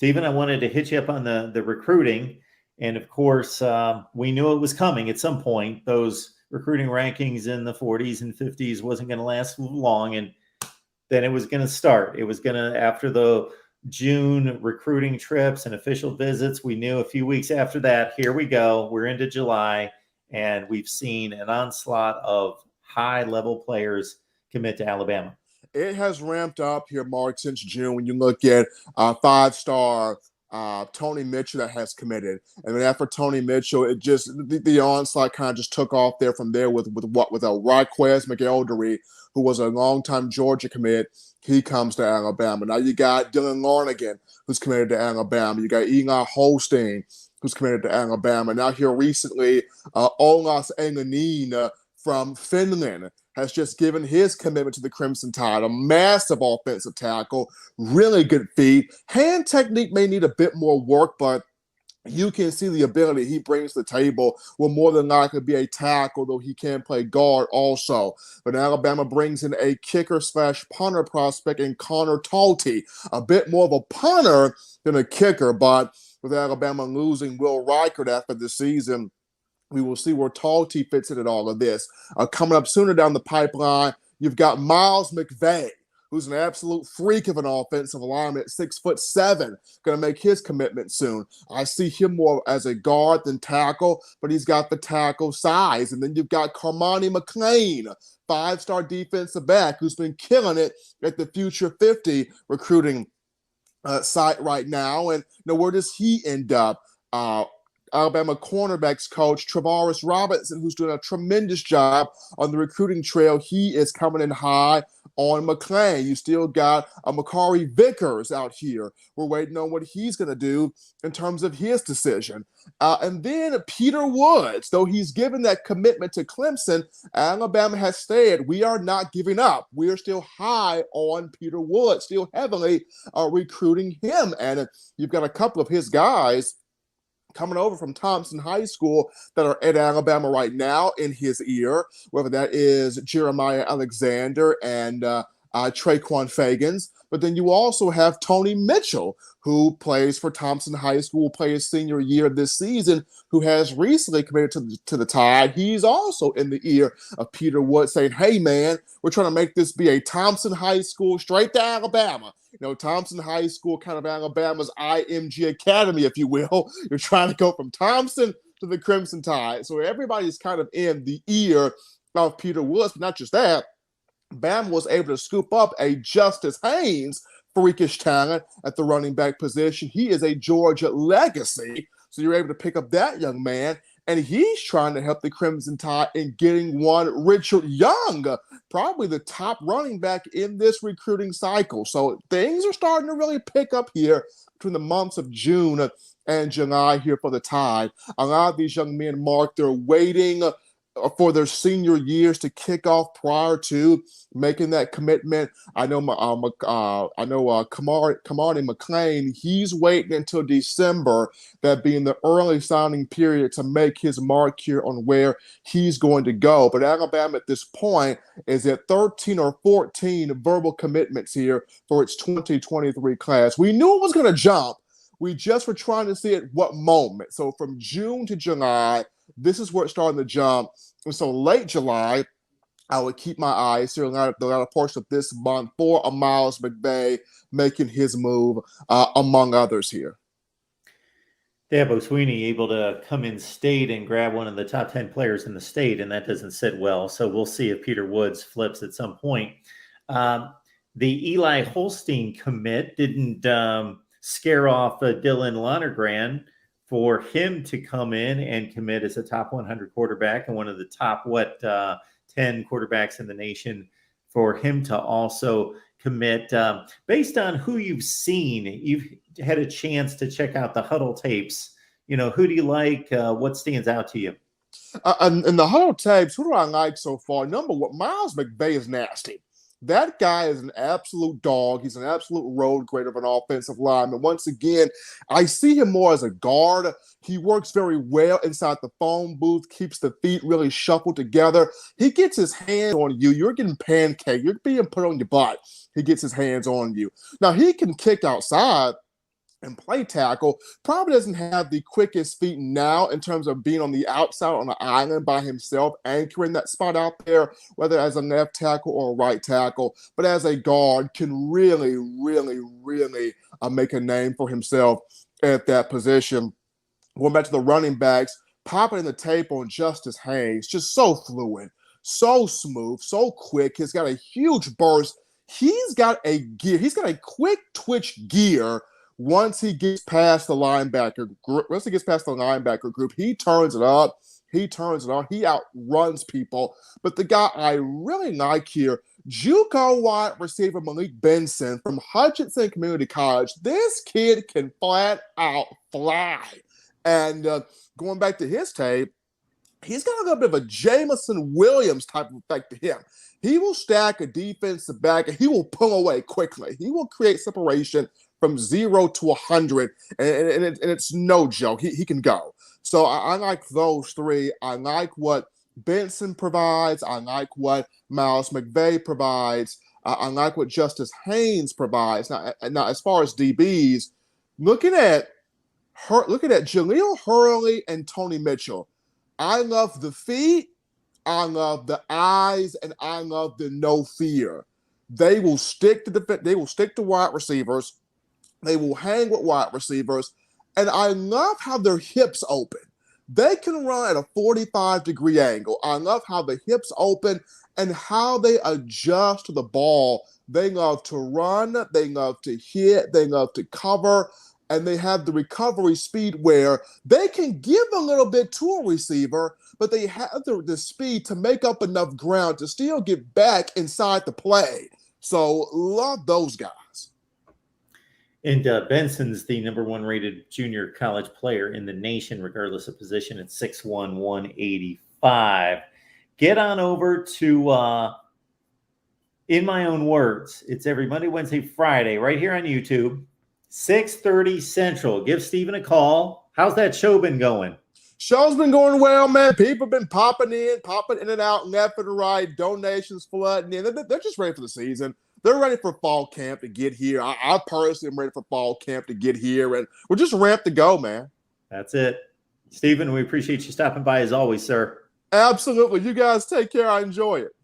Stephen, I wanted to hit you up on the recruiting. And of course, we knew it was coming at some point. Those recruiting rankings in the 40s and 50s wasn't going to last long. And then it was going to start. It was going to, after the June recruiting trips and official visits, we knew a few weeks after that, here we go. We're into July, and we've seen an onslaught of high-level players commit to Alabama. It has ramped up here, Mark, since June. When you look at five-star Tony Mitchell that has committed, and then after Tony Mitchell, it just the onslaught kind of just took off there from there with Raquez McElderry, who was a longtime Georgia commit. He comes to Alabama. Now you got Dylan Larnigan, who's committed to Alabama. You got Eli Holstein, who's committed to Alabama. Now here recently, Olas Enganine from Finland has just given his commitment to the Crimson Tide, a massive offensive tackle, really good feet. Hand technique may need a bit more work, but you can see the ability he brings to the table will more than likely be a tackle, though he can play guard also. But Alabama brings in a kicker/punter prospect in Connor Talty, a bit more of a punter than a kicker, but with Alabama losing Will Reichert after the season, we will see where Talty fits in all of this. Coming up sooner down the pipeline, you've got Miles McVay, who's an absolute freak of an offensive lineman at 6'7", going to make his commitment soon. I see him more as a guard than tackle, but he's got the tackle size. And then you've got Carmani McClain, five-star defensive back, who's been killing it at the Future 50 recruiting site right now. And where does he end up? Alabama cornerbacks coach Travaris Robinson, who's doing a tremendous job on the recruiting trail. He is coming in high on McClain. You still got Makari Vickers out here. We're waiting on what he's going to do in terms of his decision. And then Peter Woods, though he's given that commitment to Clemson, Alabama has said, we are not giving up. We are still high on Peter Woods, still heavily recruiting him. And you've got a couple of his guys coming over from Thompson High School that are at Alabama right now in his ear, whether that is Jeremiah Alexander and Traquan Fagans. But then you also have Tony Mitchell, who plays for Thompson High School, will play his senior year this season, who has recently committed to the Tide. He's also in the ear of Peter Wood saying, hey, man, we're trying to make this be a Thompson High School straight to Alabama. Thompson High School, kind of Alabama's IMG Academy, if you will. You're trying to go from Thompson to the Crimson Tide. So everybody's kind of in the ear of Peter Woods. But not just that, Bama was able to scoop up a Justice Haynes, freakish talent at the running back position. He is a Georgia legacy. So you're able to pick up that young man. And he's trying to help the Crimson Tide in getting one Richard Young, probably the top running back in this recruiting cycle. So things are starting to really pick up here between the months of June and July here for the Tide. A lot of these young men, Mark, they're waiting for their senior years to kick off prior to making that commitment. I know Kamari McClain, he's waiting until December, that being the early signing period, to make his mark here on where he's going to go. But Alabama at this point is at 13 or 14 verbal commitments here for its 2023 class. We knew it was going to jump. We just were trying to see at what moment. So from June to July, this is where it's starting to jump. And so late July, I would keep my eyes here the latter portion of this month for a Miles McVay making his move, among others here. Dabo Swinney able to come in state and grab one of the top 10 players in the state, and that doesn't sit well. So we'll see if Peter Woods flips at some point. The Eli Holstein commit didn't scare off Dylan Lonergan for him to come in and commit as a top 100 quarterback and one of the top 10 quarterbacks in the nation, for him to also commit. Based on who you've seen, you've had a chance to check out the huddle tapes. Who do you like? What stands out to you? In the huddle tapes, who do I like so far? Number one, Miles McVay is nasty. That guy is an absolute dog. He's an absolute road grader of an offensive lineman. Once again, I see him more as a guard. He works very well inside the phone booth, keeps the feet really shuffled together. He gets his hands on you. You're getting pancaked. You're being put on your butt. He gets his hands on you. Now, he can kick outside. and play tackle. Probably doesn't have the quickest feet now in terms of being on the outside on the island by himself, anchoring that spot out there, whether as a left tackle or a right tackle. But as a guard, can really, really, really make a name for himself at that position. Going back to the running backs, popping in the tape on Justice Haynes, just so fluid, so smooth, so quick. He's got a huge burst. He's got a gear. He's got a quick twitch gear. Once he gets past the linebacker group, he turns it up. He turns it on. He outruns people. But the guy I really like here, JUCO wide receiver Malik Benson from Hutchinson Community College. This kid can flat out fly. And going back to his tape, he's got a little bit of a Jameson Williams type of effect to him. He will stack a defensive back and he will pull away quickly. He will create separation from 0 to 100, and it's no joke. He can go. So I like those three. I like what Benson provides. I like what Miles McVay provides. I like what Justice Haynes provides. Now as far as DBs, looking at Jaleel Hurley and Tony Mitchell, I love the feet, I love the eyes, and I love the no fear. They will stick to wide receivers. They will hang with wide receivers. And I love how their hips open. They can run at a 45-degree angle. I love how the hips open and how they adjust to the ball. They love to run. They love to hit. They love to cover. And they have the recovery speed where they can give a little bit to a receiver, but they have the speed to make up enough ground to still get back inside the play. So love those guys. And Benson's the number 1 rated junior college player in the nation, regardless of position, at 6'1", 185. Get on over to In My Own Words. It's every Monday, Wednesday, Friday, right here on YouTube, 6:30 Central. Give Steven a call. How's that show been going? Show's been going well, man. People have been popping in and out, left and right, donations flooding in. They're just ready for the season. They're ready for fall camp to get here. I personally am ready for fall camp to get here, and we're just ramped to go, man. That's it. Steven, we appreciate you stopping by as always, sir. Absolutely. You guys take care. I enjoy it.